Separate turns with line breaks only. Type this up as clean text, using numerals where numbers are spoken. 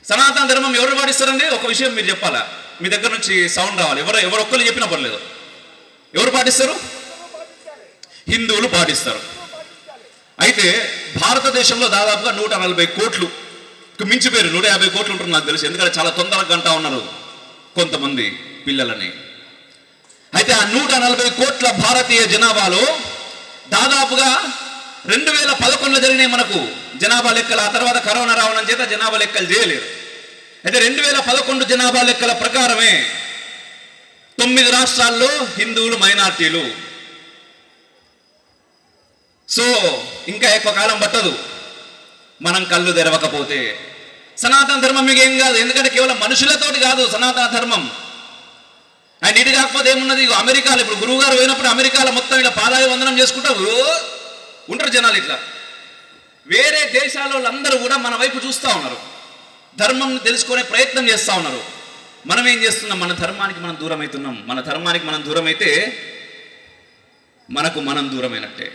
సనాతన ధర్మం ఎవరు పాటిస్తారండి? ఒక విషయం మీరు చెప్పాలా, మీ దగ్గర నుంచి సౌండ్ రావాలి. ఎవరొక్కరు చెప్పినా పర్లేదు. ఎవరు పాటిస్తారు? హిందువులు పాటిస్తారు. అయితే భారతదేశంలో దాదాపుగా 140 కోట్లు మించిపోయారు. 150 కోట్లు ఉంటుంది నాకు తెలుసు, ఎందుకంటే చాలా తొందరగా గంటా ఉన్నారు కొంతమంది పిల్లలని. అయితే ఆ 140 కోట్ల భారతీయ జనాభాలో దాదాపుగా 2011లో జరిగినాయి మనకు జనాభా లెక్కలు. ఆ తర్వాత కరోనా రావడం చేత జనాభా లెక్కలు చేయలేరు. అయితే 2011 జనాభా లెక్కల ప్రకారమే 9 రాష్ట్రాల్లో హిందువులు మైనార్టీలు. సో ఇంకా ఎక్కువ కాలం పట్టదు మనం కళ్ళు తెరవకపోతే. సనాతన ధర్మం మీకు ఏం కాదు, ఎందుకంటే కేవలం మనుషులతోటి కాదు సనాతన ధర్మం. ఆయన ఇటు కాకపోతే ఏమున్నది? అమెరికాలో ఇప్పుడు గురువు గారు పోయినప్పుడు అమెరికాలో మొత్తం ఇలా పాదాయ వందనం చేసుకుంటా ఉంటారు జనాలు. ఇట్లా వేరే దేశాల వాళ్ళందరూ కూడా మన వైపు చూస్తూ ఉన్నారు, ధర్మం తెలుసుకునే ప్రయత్నం చేస్తూ ఉన్నారు. మనం ఏం చేస్తున్నాం? మన ధర్మానికి మనం దూరం అవుతున్నాం. మన ధర్మానికి మనం దూరం అయితే మనకు మనం దూరమైనట్టే.